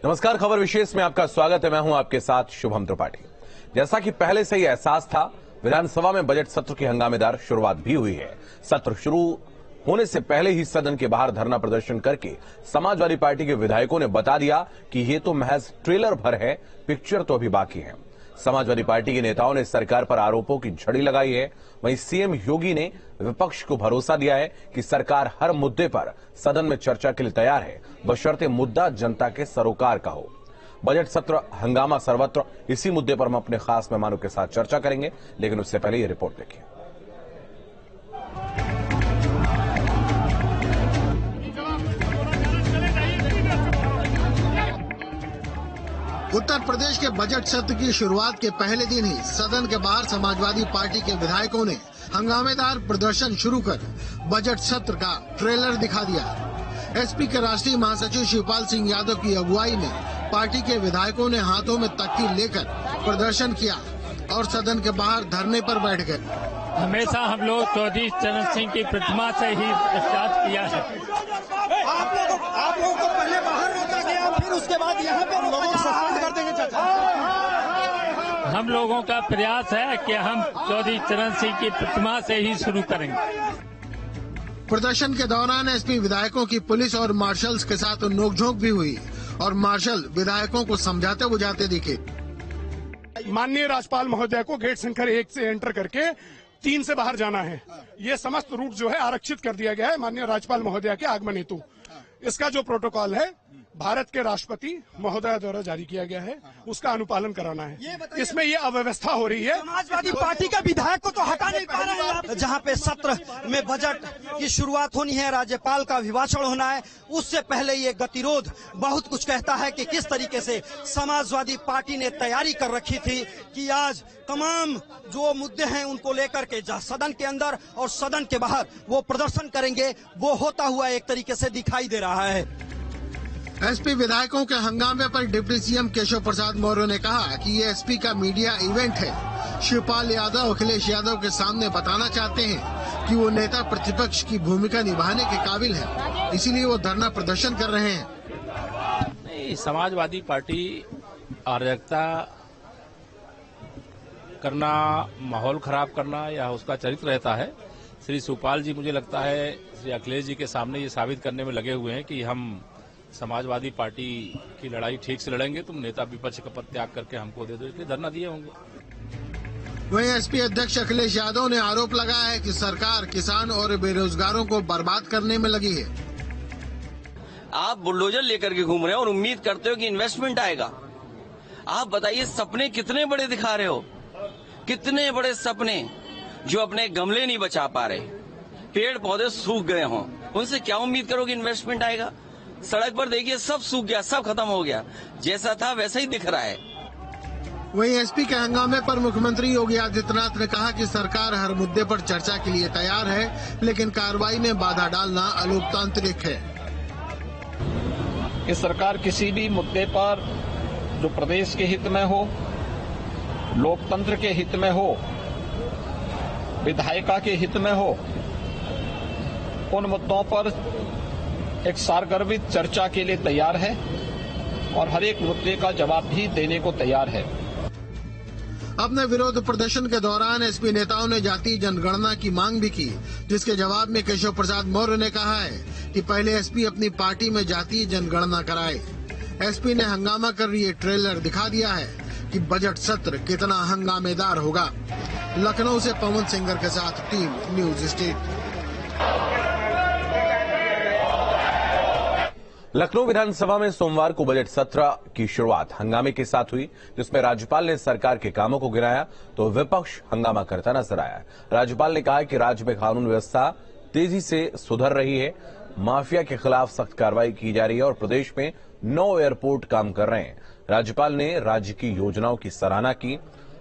नमस्कार, खबर विशेष में आपका स्वागत है। मैं हूं आपके साथ शुभम त्रिपाठी। जैसा कि पहले से ही एहसास था, विधानसभा में बजट सत्र की हंगामेदार शुरुआत भी हुई है। सत्र शुरू होने से पहले ही सदन के बाहर धरना प्रदर्शन करके समाजवादी पार्टी के विधायकों ने बता दिया कि ये तो महज ट्रेलर भर है, पिक्चर तो अभी बाकी है। समाजवादी पार्टी के नेताओं ने सरकार पर आरोपों की झड़ी लगाई है। वहीं सीएम योगी ने विपक्ष को भरोसा दिया है कि सरकार हर मुद्दे पर सदन में चर्चा के लिए तैयार है, बशर्ते मुद्दा जनता के सरोकार का हो। बजट सत्र हंगामा सर्वत्र। इसी मुद्दे पर हम अपने खास मेहमानों के साथ चर्चा करेंगे, लेकिन उससे पहले ये रिपोर्ट देखिए। उत्तर प्रदेश के बजट सत्र की शुरुआत के पहले दिन ही सदन के बाहर समाजवादी पार्टी के विधायकों ने हंगामेदार प्रदर्शन शुरू कर बजट सत्र का ट्रेलर दिखा दिया। एसपी के राष्ट्रीय महासचिव शिवपाल सिंह यादव की अगुवाई में पार्टी के विधायकों ने हाथों में तख्ती लेकर प्रदर्शन किया और सदन के बाहर धरने पर बैठ गए। हमेशा हम लोग चौधरी चरण सिंह की प्रतिमा से ही स्टार्ट किया है। आप लोगों को पहले बाहर रोका गया, फिर उसके बाद यहाँ पे लोगों को सस्पेंड कर देंगे चाचा। हम लोगों का प्रयास है कि हम चौधरी चरण सिंह की प्रतिमा से ही शुरू करेंगे। प्रदर्शन के दौरान एसपी विधायकों की पुलिस और मार्शल्स के साथ नोकझोंक भी हुई और मार्शल विधायकों को समझाते बुझाते दिखे। माननीय राज्यपाल महोदय को गेट संख्या 1 से एंटर करके 3 से बाहर जाना है। ये समस्त रूट जो है आरक्षित कर दिया गया है माननीय राज्यपाल महोदय के आगमन हेतु। इसका जो प्रोटोकॉल है भारत के राष्ट्रपति महोदय द्वारा जारी किया गया है, उसका अनुपालन कराना है। इसमें ये अव्यवस्था हो रही है। समाजवादी पार्टी के विधायक को तो हटा नहीं पा रहे हैं। जहाँ पे सत्र में बजट की शुरुआत होनी है, राज्यपाल का अभिभाषण होना है, उससे पहले ये गतिरोध बहुत कुछ कहता है कि किस तरीके से समाजवादी पार्टी ने तैयारी कर रखी थी कि आज तमाम जो मुद्दे हैं उनको लेकर के सदन के अंदर और सदन के बाहर वो प्रदर्शन करेंगे। वो होता हुआ एक तरीके से दिखाई दे रहा है। एसपी विधायकों के हंगामे पर डिप्टी सीएम केशव प्रसाद मौर्य ने कहा कि ये एसपी का मीडिया इवेंट है। शिवपाल यादव अखिलेश यादव के सामने बताना चाहते हैं कि वो नेता प्रतिपक्ष की भूमिका निभाने के काबिल है, इसीलिए वो धरना प्रदर्शन कर रहे हैं। समाजवादी पार्टी अराजकता करना, माहौल खराब करना या उसका चरित्र रहता है। श्री शिवपाल जी मुझे लगता है श्री अखिलेश जी के सामने ये साबित करने में लगे हुए हैं कि हम समाजवादी पार्टी की लड़ाई ठीक से लड़ेंगे, तुम नेता विपक्ष का पद त्याग करके हमको दे दो, इसलिए धरना दिए होंगे। वहीं एसपी अध्यक्ष अखिलेश यादव ने आरोप लगाया है कि सरकार किसान और बेरोजगारों को बर्बाद करने में लगी है। आप बुलडोजर लेकर के घूम रहे हो और उम्मीद करते हो कि इन्वेस्टमेंट आएगा। आप बताइए सपने कितने बड़े दिखा रहे हो, कितने बड़े सपने जो अपने गमले नहीं बचा पा रहे, पेड़ पौधे सूख गए हों, उनसे क्या उम्मीद करोगे इन्वेस्टमेंट आएगा। सड़क पर देखिए सब सूख गया, सब खत्म हो गया, जैसा था वैसा ही दिख रहा है। वहीं एसपी के हंगामे पर मुख्यमंत्री योगी आदित्यनाथ ने कहा कि सरकार हर मुद्दे पर चर्चा के लिए तैयार है, लेकिन कार्रवाई में बाधा डालना अलोकतांत्रिक है। कि सरकार किसी भी मुद्दे पर जो प्रदेश के हित में हो, लोकतंत्र के हित में हो, विधायिका के हित में हो, उन मुद्दों पर एक सारगर्भित चर्चा के लिए तैयार है और हर एक मुद्दे का जवाब भी देने को तैयार है। अपने विरोध प्रदर्शन के दौरान एसपी नेताओं ने जातीय जनगणना की मांग भी की, जिसके जवाब में केशव प्रसाद मौर्य ने कहा है कि पहले एसपी अपनी पार्टी में जातीय जनगणना कराए। एसपी ने हंगामा कर ये ट्रेलर दिखा दिया है कि बजट सत्र कितना हंगामेदार होगा। लखनऊ से पवन सिंगर के साथ टीम न्यूज स्टेट। लखनऊ विधानसभा में सोमवार को बजट सत्र की शुरुआत हंगामे के साथ हुई, जिसमें राज्यपाल ने सरकार के कामों को गिनाया तो विपक्ष हंगामा करता नजर आया। राज्यपाल ने कहा कि राज्य में कानून व्यवस्था तेजी से सुधर रही है, माफिया के खिलाफ सख्त कार्रवाई की जा रही है और प्रदेश में 9 एयरपोर्ट काम कर रहे हैं। राज्यपाल ने राज्य की योजनाओं की सराहना की।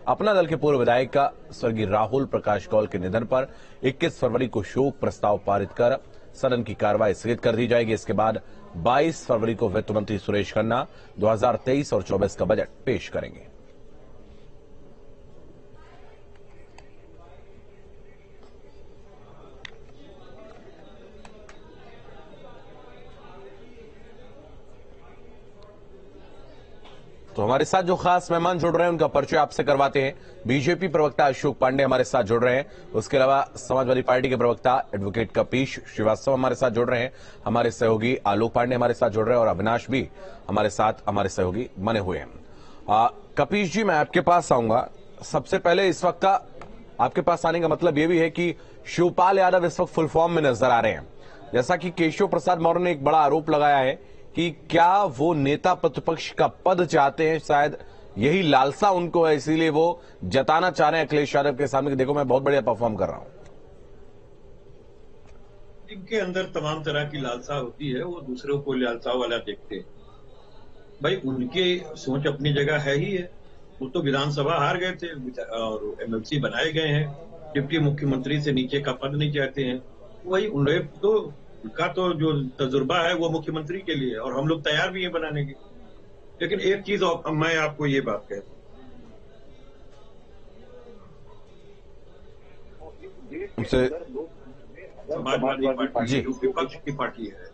अपना दल के पूर्व विधायक का स्वर्गीय राहुल प्रकाश कौल के निधन पर 21 फरवरी को शोक प्रस्ताव पारित कर सदन की कार्रवाई स्थगित कर दी जाएगी। इसके बाद 22 फरवरी को वित्त मंत्री सुरेश खन्ना 2023 और 24 का बजट पेश करेंगे। तो हमारे साथ जो खास मेहमान जुड़ रहे हैं उनका परिचय आपसे करवाते हैं। बीजेपी प्रवक्ता अशोक पांडे हमारे साथ जुड़ रहे हैं। उसके अलावा समाजवादी पार्टी के प्रवक्ता एडवोकेट कपीश श्रीवास्तव हमारे साथ जुड़ रहे हैं। हमारे सहयोगी आलोक पांडे हमारे साथ जुड़ रहे हैं और अविनाश भी हमारे साथ हमारे सहयोगी बने हुए हैं। कपीश जी, मैं आपके पास आऊंगा। सबसे पहले इस वक्त का आपके पास आने का मतलब यह भी है कि शिवपाल यादव इस वक्त फुल फॉर्म में नजर आ रहे हैं। जैसा कि केशव प्रसाद मौर्य ने एक बड़ा आरोप लगाया है कि क्या वो नेता प्रतिपक्ष का पद चाहते हैं, शायद यही लालसा उनको है, इसीलिए वो जताना चाह रहे हैं अखिलेश यादव के सामने कि देखो मैं बहुत बढ़िया परफॉर्म कर रहा हूं। इनके अंदर तमाम तरह की लालसा होती है, वो दूसरों को लालसा वाला देखते हैं। भाई उनकी सोच अपनी जगह है ही है। वो तो विधानसभा हार गए थे और एमएलसी बनाए गए हैं, डिप्टी मुख्यमंत्री से नीचे का पद नहीं चाहते हैं। वही उन्हें तो उनका तो जो तजुर्बा है वो मुख्यमंत्री के लिए, और हम लोग तैयार भी हैं बनाने की। लेकिन एक चीज मैं आपको ये बात कहता हूं, समाजवादी पार्टी जो विपक्ष की पार्टी है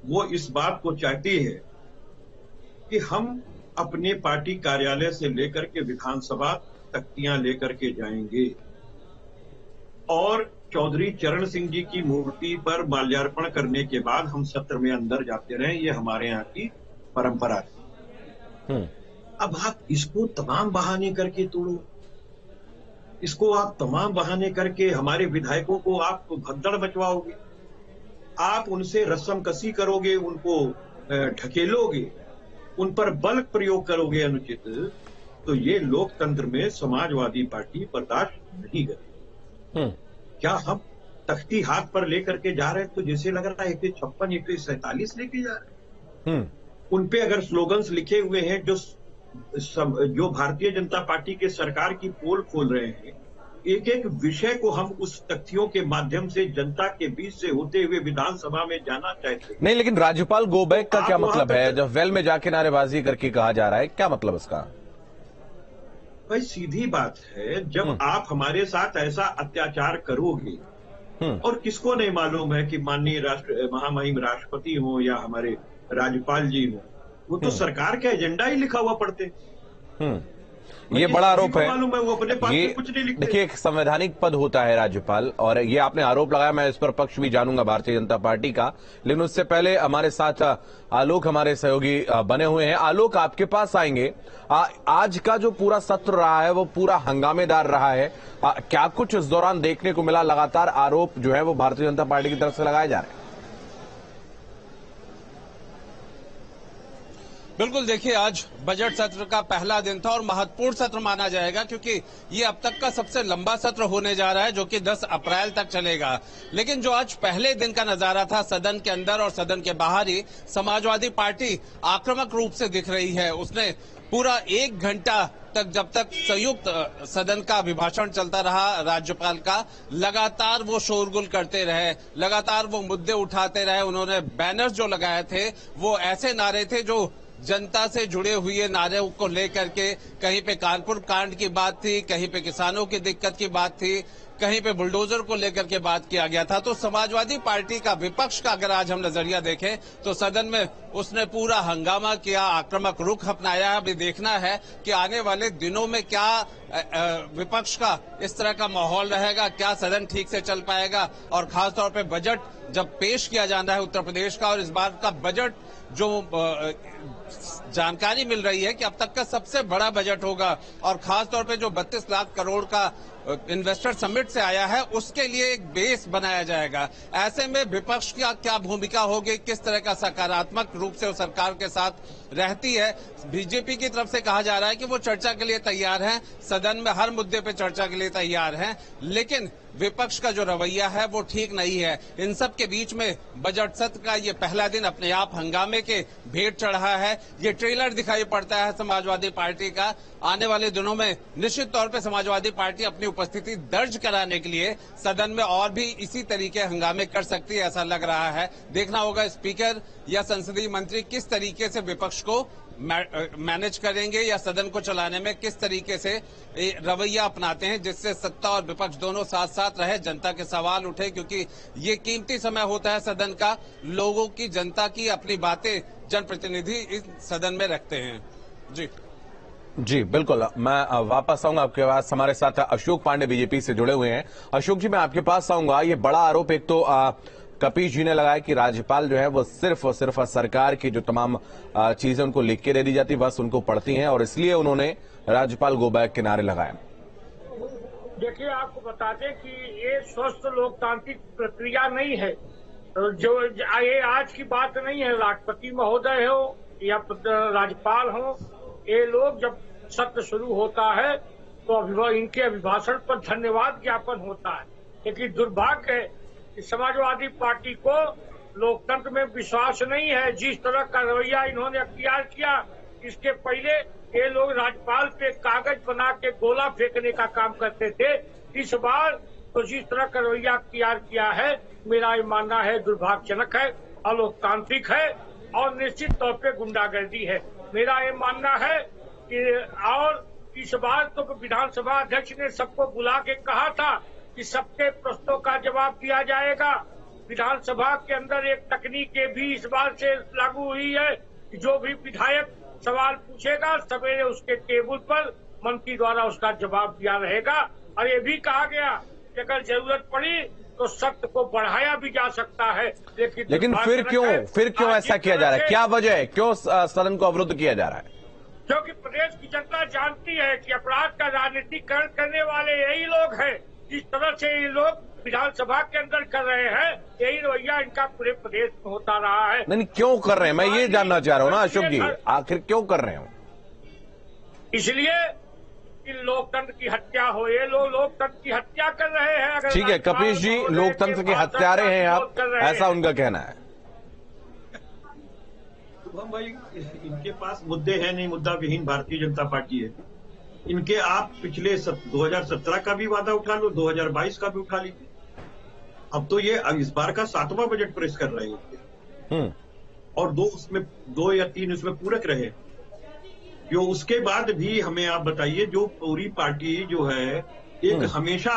वो इस बात को चाहती है कि हम अपने पार्टी कार्यालय से लेकर के विधानसभा तख्तियां लेकर के जाएंगे और चौधरी चरण सिंह जी की मूर्ति पर माल्यार्पण करने के बाद हम सत्र में अंदर जाते रहे। ये हमारे यहाँ की परंपरा है। अब आप इसको तमाम बहाने करके तोड़ो, इसको आप तमाम बहाने करके हमारे विधायकों को आप भगदड़ मचवाओगे, आप उनसे रस्मकसी करोगे, उनको ढकेलोगे, उन पर बल प्रयोग करोगे अनुचित, तो ये लोकतंत्र में समाजवादी पार्टी बर्दाश्त नहीं करेगी। क्या हम तख्ती हाथ पर लेकर के जा रहे हैं तो जैसे लग रहा है 156 147 लेके जा रहे हैं। उनपे अगर स्लोगन्स लिखे हुए हैं जो भारतीय जनता पार्टी के सरकार की पोल खोल रहे हैं, एक एक विषय को हम उस तख्तियों के माध्यम से जनता के बीच से होते हुए विधानसभा में जाना चाहते हैं। नहीं, लेकिन राज्यपाल गो बैक का क्या मतलब है जब वेल में जाके नारेबाजी करके कहा जा रहा है, क्या मतलब इसका? भाई सीधी बात है, जब आप हमारे साथ ऐसा अत्याचार करोगे, और किसको नहीं मालूम है कि माननीय महामहिम राष्ट्रपति हो या हमारे राज्यपाल जी हो, वो तो सरकार का एजेंडा ही लिखा हुआ पढ़ते। ये बड़ा आरोप है। वो अपने पास ये कुछ नहीं लिखते। देखिए, एक संवैधानिक पद होता है राज्यपाल, और ये आपने आरोप लगाया, मैं इस पर पक्ष भी जानूंगा भारतीय जनता पार्टी का। लेकिन उससे पहले हमारे साथ आलोक हमारे सहयोगी बने हुए हैं। आलोक, आपके पास आएंगे। आज का जो पूरा सत्र रहा है वो पूरा हंगामेदार रहा है। क्या कुछ इस दौरान देखने को मिला? लगातार आरोप जो है वो भारतीय जनता पार्टी की तरफ से लगाए जा रहे हैं। बिल्कुल, देखिए आज बजट सत्र का पहला दिन था और महत्वपूर्ण सत्र माना जाएगा क्योंकि ये अब तक का सबसे लंबा सत्र होने जा रहा है जो कि 10 अप्रैल तक चलेगा। लेकिन जो आज पहले दिन का नजारा था सदन के अंदर और सदन के बाहर ही, समाजवादी पार्टी आक्रामक रूप से दिख रही है। उसने पूरा 1 घंटा तक, जब तक संयुक्त सदन का अभिभाषण चलता रहा राज्यपाल का, लगातार वो शोरगुल करते रहे, लगातार वो मुद्दे उठाते रहे। उन्होंने बैनर्स जो लगाए थे वो ऐसे नारे थे जो जनता से जुड़े हुए नारे को लेकर के, कहीं पे कानपुर कांड की बात थी, कहीं पे किसानों की दिक्कत की बात थी, कहीं पे बुलडोजर को लेकर के बात किया गया था। तो समाजवादी पार्टी का, विपक्ष का अगर आज हम नजरिया देखें तो सदन में उसने पूरा हंगामा किया, आक्रामक रुख अपनाया। अभी देखना है कि आने वाले दिनों में क्या विपक्ष का इस तरह का माहौल रहेगा, क्या सदन ठीक से चल पाएगा। और खासतौर पर बजट जब पेश किया जाना है उत्तर प्रदेश का, और इस बार का बजट जो जानकारी मिल रही है कि अब तक का सबसे बड़ा बजट होगा, और खासतौर पे जो 32 लाख करोड़ का इन्वेस्टर समिट से आया है उसके लिए एक बेस बनाया जाएगा। ऐसे में विपक्ष की क्या भूमिका होगी, किस तरह का सकारात्मक रूप से वो सरकार के साथ रहती है। बीजेपी की तरफ से कहा जा रहा है कि वो चर्चा के लिए तैयार हैं, सदन में हर मुद्दे पे चर्चा के लिए तैयार हैं, लेकिन विपक्ष का जो रवैया है वो ठीक नहीं है। इन सब के बीच में बजट सत्र का ये पहला दिन अपने आप हंगामे के भेंट चढ़ा है। ये ट्रेलर दिखाई पड़ता है समाजवादी पार्टी का। आने वाले दिनों में निश्चित तौर पे समाजवादी पार्टी अपनी उपस्थिति दर्ज कराने के लिए सदन में और भी इसी तरीके हंगामे कर सकती है, ऐसा लग रहा है। देखना होगा स्पीकर या संसदीय मंत्री किस तरीके से विपक्ष को मैनेज करेंगे या सदन को चलाने में किस तरीके से रवैया अपनाते हैं, जिससे सत्ता और विपक्ष दोनों साथ साथ रहे, जनता के सवाल उठे, क्योंकि ये कीमती समय होता है सदन का। लोगों की, जनता की अपनी बातें जनप्रतिनिधि इस सदन में रखते हैं। जी जी बिल्कुल, मैं वापस आऊंगा आपके पास। हमारे साथ अशोक पांडे बीजेपी से जुड़े हुए हैं। अशोक जी, मैं आपके पास आऊंगा। ये बड़ा आरोप एक तो कपीश जी ने लगाया कि राज्यपाल जो है वो सिर्फ और सिर्फ सरकार की जो तमाम चीजें उनको लिख के दे दी जाती, बस उनको पढ़ती हैं, और इसलिए उन्होंने राज्यपाल गो बैक के नारे लगाए। देखिए, आपको बता दें कि ये स्वस्थ लोकतांत्रिक प्रक्रिया नहीं है। जो ये आज की बात नहीं है। राष्ट्रपति महोदय हो या राज्यपाल हो, ये लोग जब सत्र शुरू होता है तो इनके अभिभाषण पर धन्यवाद ज्ञापन होता है। लेकिन दुर्भाग्य है कि समाजवादी पार्टी को लोकतंत्र में विश्वास नहीं है। जिस तरह का रवैया इन्होंने अख्तियार किया, इसके पहले ये लोग राज्यपाल पे कागज बना के गोला फेंकने का काम करते थे। इस बार तो जिस तरह का रवैया अख्तियार किया है, मेरा ये मानना है दुर्भाग्यजनक है, अलोकतांत्रिक है और निश्चित तौर पे गुंडागर्दी है। मेरा ये मानना है कि और इस बार तो विधानसभा अध्यक्ष ने सबको बुला के कहा था कि सबके प्रश्नों का जवाब दिया जाएगा। विधानसभा के अंदर एक तकनीक भी इस बार से लागू हुई है कि जो भी विधायक सवाल पूछेगा, सवेरे उसके टेबल पर मंत्री द्वारा उसका जवाब दिया रहेगा। और ये भी कहा गया कि अगर जरूरत पड़ी तो सत्र को बढ़ाया भी जा सकता है। लेकिन फिर क्यों ऐसा किया जा रहा है? क्या वजह है? क्यों सदन को अवरुद्ध किया जा रहा है? क्योंकि प्रदेश की जनता जानती है कि अपराध का राजनीतिकरण करने वाले यही लोग हैं। जिस तरह से ये लोग विधानसभा के अंदर कर रहे हैं, यही रवैया इनका पूरे प्रदेश में होता रहा है। नहीं, क्यों कर रहे हैं? मैं ये जानना चाह रहा हूँ ना अशोक जी, आखिर क्यों कर रहे हो? इसलिए कि लोकतंत्र की हत्या हो। ये लोग लोकतंत्र की हत्या कर रहे हैं। अगर ठीक है कपीश जी, लोकतंत्र के हत्यारे हैं आप, ऐसा उनका कहना है। शुभम भाई, इनके पास मुद्दे हैं नहीं, मुद्दा विहीन भारतीय जनता पार्टी है। इनके आप पिछले 2017 का भी वादा उठा लो, 2022 का भी उठा लीजिए। अब तो ये इस बार का 7वां बजट पेश कर रहे हैं और 2 या 3 उसमें पूरक रहे। जो उसके बाद भी हमें आप बताइए, जो पूरी पार्टी जो है एक हमेशा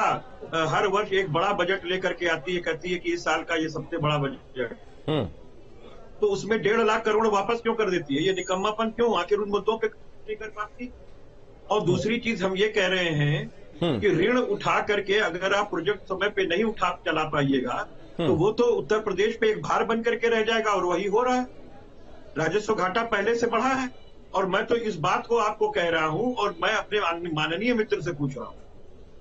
हर वर्ष एक बड़ा बजट लेकर के आती है, कहती है कि इस साल का ये सबसे बड़ा बजट, तो उसमें 1.5 लाख करोड़ वापस क्यों कर देती है? ये निकम्मापन क्यों? आखिर उन मुद्दों पे नहीं कर पाती। और दूसरी चीज हम ये कह रहे हैं कि ऋण उठा करके अगर आप प्रोजेक्ट समय पे नहीं चला पाइएगा तो वो तो उत्तर प्रदेश पे एक भार बन करके रह जाएगा, और वही हो रहा है। राजस्व घाटा पहले से बढ़ा है। और मैं तो इस बात को आपको कह रहा हूं, और मैं अपने माननीय मित्र से पूछ रहा हूं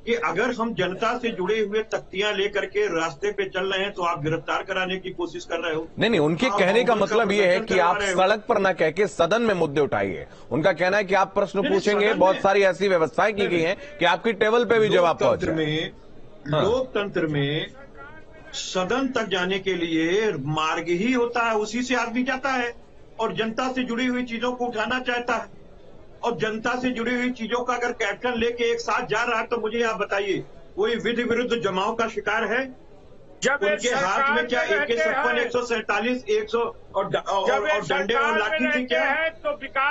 कि अगर हम जनता से जुड़े हुए तख्तियां लेकर के रास्ते पे चल रहे हैं तो आप गिरफ्तार कराने की कोशिश कर रहे हो। नहीं, उनके कहने का मतलब ये है कि आप सड़क पर न कह के सदन में मुद्दे उठाइए। उनका कहना है कि आप प्रश्न पूछेंगे, बहुत सारी ऐसी व्यवस्थाएं की गई हैं कि आपकी टेबल पे भी जवाब पहुंचे। लोकतंत्र में सदन तक जाने के लिए मार्ग ही होता है, उसी से आदमी जाता है और जनता से जुड़ी हुई चीजों को उठाना चाहता है। और जनता से जुड़ी हुई चीजों का अगर कैप्टन लेके एक साथ जा रहा है तो मुझे आप बताइए, कोई विधि विरुद्ध जमाव का शिकार है? उनके हाथ में क्या AK-57, 147, 100 और डंडे और लाठी थी क्या?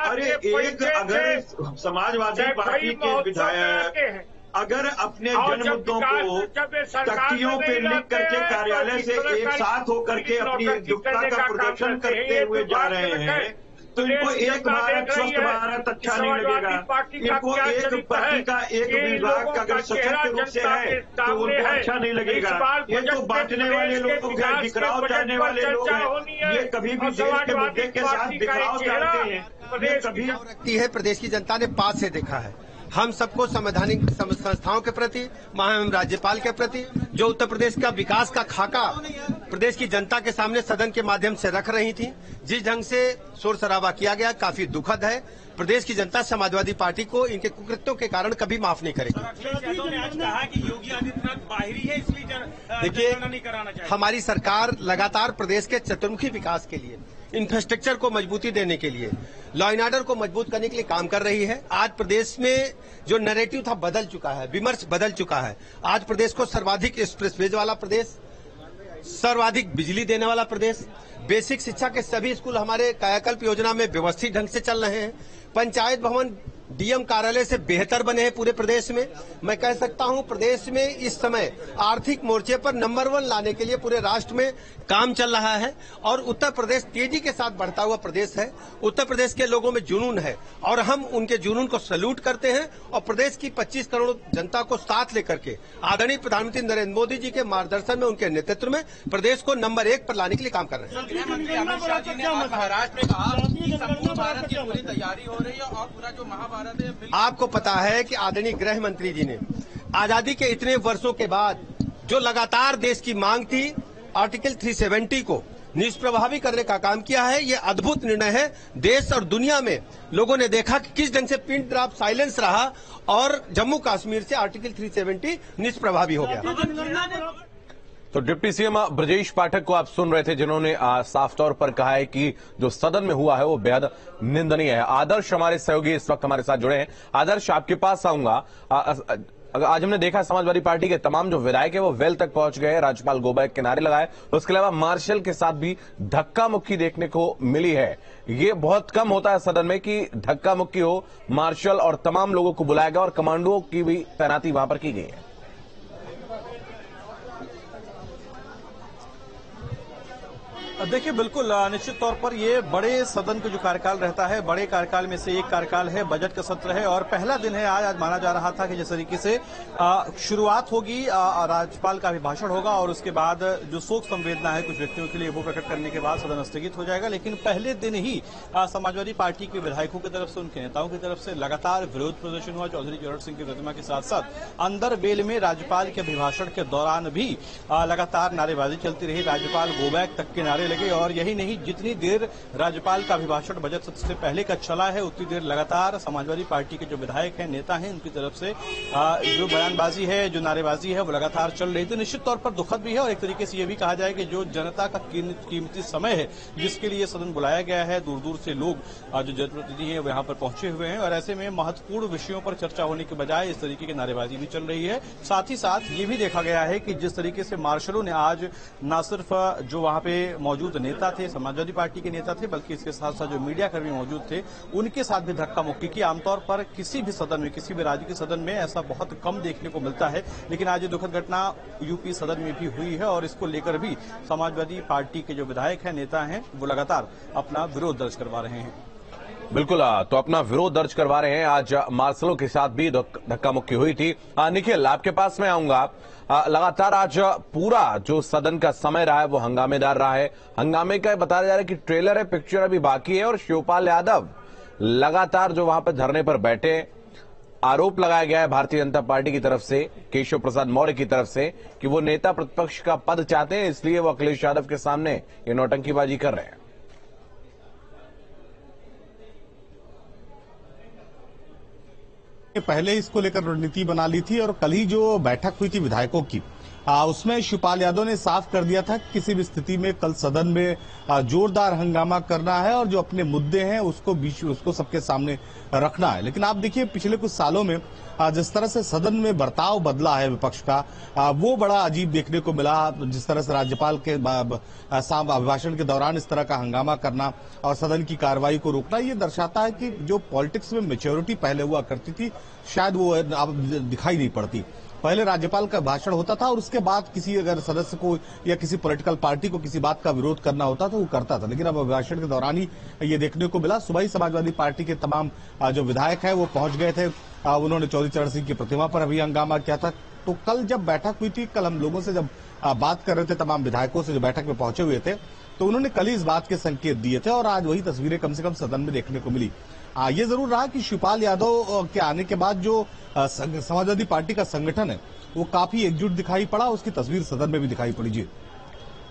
अरे एक अगर समाजवादी पार्टी के विधायक अगर अपने जन मुद्दों को तख्तियों पे लिख करके कार्यालय से एक साथ होकर के अपनी एकजुटता का प्रदर्शन करते हुए जा रहे हैं, तो इनको एक भारत स्वस्थ भारत अच्छा नहीं लगेगा। इनको एक पार्टी का एक विभाग अगर सशक्त रूप से है तो उनको अच्छा नहीं लगेगा। ये तो बांटने वाले लोग हैं, बिखराव चाहने वाले लोग हैं। ये कभी भी देश के मुद्दे के साथ बिखराव चाहते हैं। ये कभी है प्रदेश की जनता ने पास से देखा है। हम सबको संवैधानिक संस्थाओं के प्रति, महामहिम राज्यपाल के प्रति, जो उत्तर प्रदेश का विकास का खाका प्रदेश की जनता के सामने सदन के माध्यम से रख रही थी, जिस ढंग से शोर शराबा किया गया काफी दुखद है। प्रदेश की जनता समाजवादी पार्टी को इनके कुकृत्यों के कारण कभी माफ नहीं करेगी। कहा कि योगी आदित्यनाथ बाहरी है, इसलिए देखिए, हमारी सरकार लगातार प्रदेश के चतुर्मुखी विकास के लिए, इंफ्रास्ट्रक्चर को मजबूती देने के लिए, लॉ एंड ऑर्डर को मजबूत करने के लिए काम कर रही है। आज प्रदेश में जो नैरेटिव था बदल चुका है, विमर्श बदल चुका है। आज प्रदेश को सर्वाधिक एक्सप्रेसवेज वाला प्रदेश, सर्वाधिक बिजली देने वाला प्रदेश, बेसिक शिक्षा के सभी स्कूल हमारे कायाकल्प योजना में व्यवस्थित ढंग से चल रहे हैं। पंचायत भवन डीएम कार्यालय से बेहतर बने हैं पूरे प्रदेश में। मैं कह सकता हूं प्रदेश में इस समय आर्थिक मोर्चे पर नंबर 1 लाने के लिए पूरे राष्ट्र में काम चल रहा है और उत्तर प्रदेश तेजी के साथ बढ़ता हुआ प्रदेश है। उत्तर प्रदेश के लोगों में जुनून है और हम उनके जुनून को सैल्यूट करते हैं और प्रदेश की 25 करोड़ जनता को साथ लेकर के आदरणीय प्रधानमंत्री नरेंद्र मोदी जी के मार्गदर्शन में, उनके नेतृत्व में प्रदेश को नंबर 1 पर लाने के लिए काम कर रहे हैं। गृहमंत्री अमित शाह जी ने आज महाराष्ट्र में कहा कि संपूर्ण भारत की पूरी तैयारी हो रही है और पूरा जो महाभारत है। आपको पता है कि आदरणीय गृह मंत्री जी ने आजादी के इतने वर्षों के बाद जो लगातार देश की मांग थी, आर्टिकल 370 को निष्प्रभावी करने का काम किया है। ये अद्भुत निर्णय है। देश और दुनिया में लोगों ने देखा कि किस ढंग से पिन ड्रॉप साइलेंस रहा और जम्मू कश्मीर से आर्टिकल 370 निष्प्रभावी हो गया। तो डिप्टी सीएम ब्रजेश पाठक को आप सुन रहे थे, जिन्होंने साफ तौर पर कहा है कि जो सदन में हुआ है वो बेहद निंदनीय है। आदर्श हमारे सहयोगी इस वक्त हमारे साथ जुड़े हैं। आदर्श, आपके पास आऊंगा। आज हमने देखा समाजवादी पार्टी के तमाम जो विधायक है वो वेल तक पहुंच गए, राज्यपाल गोबैक के नारे लगाए। उसके अलावा मार्शल के साथ भी धक्का मुक्की देखने को मिली है। ये बहुत कम होता है सदन में कि धक्का मुक्की हो। मार्शल और तमाम लोगों को बुलाया गया और कमांडों की भी तैनाती वहां पर की गई है। देखिए, बिल्कुल निश्चित तौर पर ये बड़े सदन का जो कार्यकाल रहता है, बड़े कार्यकाल में से एक कार्यकाल है, बजट का सत्र है और पहला दिन है आज माना जा रहा था कि जिस तरीके से शुरुआत होगी, राज्यपाल का अभिभाषण होगा और उसके बाद जो शोक संवेदना है कुछ व्यक्तियों के लिए वो प्रकट करने के बाद सदन स्थगित हो जाएगा। लेकिन पहले दिन ही समाजवादी पार्टी के विधायकों की तरफ से, उनके नेताओं की तरफ से लगातार विरोध प्रदर्शन हुआ। चौधरी चरण सिंह की प्रतिमा के साथ साथ अंदर बेल में राज्यपाल के अभिभाषण के दौरान भी लगातार नारेबाजी चलती रही। राज्यपाल गोबैक तक के नारे लगे और यही नहीं, जितनी देर राज्यपाल का अभिभाषण बजट सत्र से पहले का चला है उतनी देर लगातार समाजवादी पार्टी के जो विधायक हैं, नेता हैं, उनकी तरफ से जो बयानबाजी है, जो नारेबाजी है वो लगातार चल रही थी। निश्चित तौर पर दुखद भी है और एक तरीके से ये भी कहा जाए कि जो जनता का कीमती समय है जिसके लिए सदन बुलाया गया है, दूर दूर से लोग जो जनप्रतिनिधि है वो यहाँ पर पहुंचे हुए हैं और ऐसे में महत्वपूर्ण विषयों पर चर्चा होने के बजाय इस तरीके की नारेबाजी भी चल रही है। साथ ही साथ ये भी देखा गया है कि जिस तरीके से मार्शलों ने आज न सिर्फ जो वहां पे मौजूद नेता थे, समाजवादी पार्टी के नेता थे, बल्कि इसके साथ साथ जो मीडिया कर्मी मौजूद थे उनके साथ भी धक्का मुक्की की। आमतौर पर किसी भी सदन में, किसी भी राज्य के सदन में ऐसा बहुत कम देखने को मिलता है, लेकिन आज ये दुखद घटना यूपी सदन में भी हुई है और इसको लेकर भी समाजवादी पार्टी के जो विधायक हैं, नेता हैं, वो लगातार अपना विरोध दर्ज करवा रहे हैं। बिल्कुल, तो अपना विरोध दर्ज करवा रहे हैं। आज मार्शलों के साथ भी धक्का मुक्की हुई थी। निखिल, आपके पास में आऊंगा। लगातार आज पूरा जो सदन का समय रहा है वो हंगामेदार रहा है। हंगामे का बताया जा रहा है कि ट्रेलर है, पिक्चर अभी बाकी है और शिवपाल यादव लगातार जो वहां पर धरने पर बैठे, आरोप लगाया गया है भारतीय जनता पार्टी की तरफ से, केशव प्रसाद मौर्य की तरफ से, कि वो नेता प्रतिपक्ष का पद चाहते हैं, इसलिए वो अखिलेश यादव के सामने ये नौटंकीबाजी कर रहे हैं। पहले इसको लेकर रणनीति बना ली थी और कल ही जो बैठक हुई थी विधायकों की, उसमें शिवपाल यादव ने साफ कर दिया था कि किसी भी स्थिति में कल सदन में जोरदार हंगामा करना है और जो अपने मुद्दे हैं उसको सबके सामने रखना है। लेकिन आप देखिए, पिछले कुछ सालों में जिस तरह से सदन में बर्ताव बदला है विपक्ष का, वो बड़ा अजीब देखने को मिला। जिस तरह से राज्यपाल के अभिभाषण के दौरान इस तरह का हंगामा करना और सदन की कार्रवाई को रोकना, ये दर्शाता है कि जो पॉलिटिक्स में मैच्योरिटी पहले हुआ करती थी, शायद वो अब दिखाई नहीं पड़ती। पहले राज्यपाल का भाषण होता था और उसके बाद किसी अगर सदस्य को या किसी पॉलिटिकल पार्टी को किसी बात का विरोध करना होता तो वो करता था, लेकिन अब अभिभाषण के दौरान ही ये देखने को मिला। सुबह ही समाजवादी पार्टी के तमाम जो विधायक है वो पहुंच गए थे। उन्होंने चौधरी चरण सिंह की प्रतिमा पर अभी हंगामा किया था। तो कल जब बैठक हुई थी, कल हम लोगों से जब बात कर रहे थे, तमाम विधायकों से जो बैठक में पहुंचे हुए थे, तो उन्होंने कल ही इस बात के संकेत दिए थे और आज वही तस्वीरें कम से कम सदन में देखने को मिली। ये जरूर रहा कि शिवपाल यादव के आने के बाद जो समाजवादी पार्टी का संगठन है वो काफी एकजुट दिखाई पड़ा, उसकी तस्वीर सदन में भी दिखाई पड़ी। जी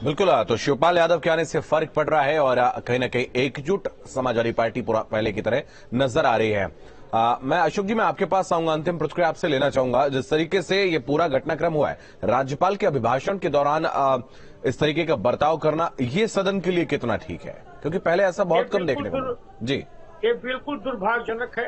बिल्कुल, तो शिवपाल यादव के आने से फर्क पड़ रहा है और कहीं ना कहीं एकजुट समाजवादी पार्टी पूरा पहले की तरह नजर आ रही है। मैं अशोक जी, मैं आपके पास आऊंगा, अंतिम प्रतिक्रिया आपसे लेना चाहूंगा। जिस तरीके से ये पूरा घटनाक्रम हुआ है, राज्यपाल के अभिभाषण के दौरान इस तरीके का बर्ताव करना, ये सदन के लिए कितना ठीक है? क्योंकि पहले ऐसा बहुत कम देखने को मिला। जी, ये बिल्कुल दुर्भाग्यजनक है।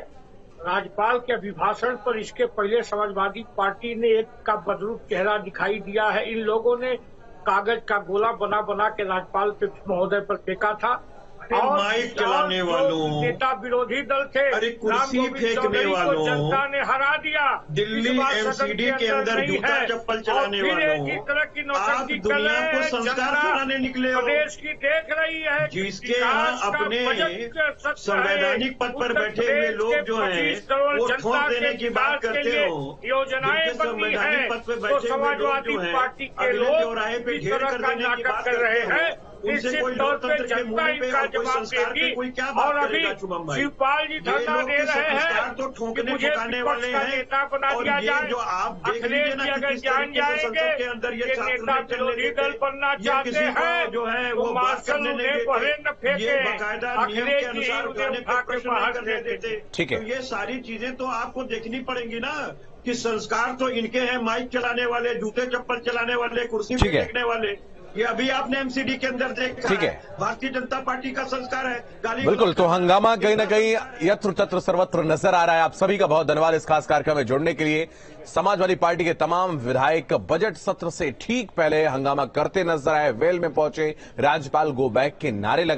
राज्यपाल के अभिभाषण पर इसके पहले समाजवादी पार्टी ने एक का बदरूप चेहरा दिखाई दिया है। इन लोगों ने कागज का गोला बना बना के राज्यपाल महोदय पर फेंका था। फिर माइक चलाने वालों, नेता विरोधी दल थे, अरे कुर्सी फेंकने वालों, जनता ने हरा दिया। दिल्ली एमसीडी के अंदर जूता चप्पल चलाने वालों, आप दुनिया को संस्कार सुनाने निकले हो। प्रदेश की देख रही है जिसके यहाँ अपने संवैधानिक पद पर बैठे हुए लोग जो हैं वो ठोक देने की बात करते हो, योजनाएं बनी है तो समाजवादी पार्टी के लोग चौराहे पे घेर कर देने की बात कर रहे हैं। उनसे कोई लोकतंत्र के मूल्य पे और कोई संस्कार पे कोई क्या बात करेगा? शुभम भाई, शिवपाल जी धरना दे रहे हैं तो ठोकने ठोकाने वाले हैं। और ये जो आप देख लीजिए ना कि किस तरीके से संसद के अंदर ये नेता विरोधी दल बनना चाहते हैं जो है वो बात करने नहीं, ये बाकायदा नियम के अनुसार उठाने पर प्रश्न नहीं करने देते। ठीक है, तो ये सारी चीजें तो आपको देखनी पड़ेंगी ना कि संस्कार तो इनके हैं, माइक चलाने वाले, जूते चप्पल चलाने वाले, कुर्सी पे बैठने वाले। ये अभी आपने एमसीडी के अंदर देखा, ठीक है, भारतीय जनता पार्टी का संस्कार है गाली। बिल्कुल, तो हंगामा कहीं ना कहीं यत्र तत्र सर्वत्र नजर आ रहा है। आप सभी का बहुत धन्यवाद इस खास कार्यक्रम में जुड़ने के लिए। समाजवादी पार्टी के तमाम विधायक बजट सत्र से ठीक पहले हंगामा करते नजर आए, वेल में पहुंचे, राज्यपाल गो बैक के नारे लगाए।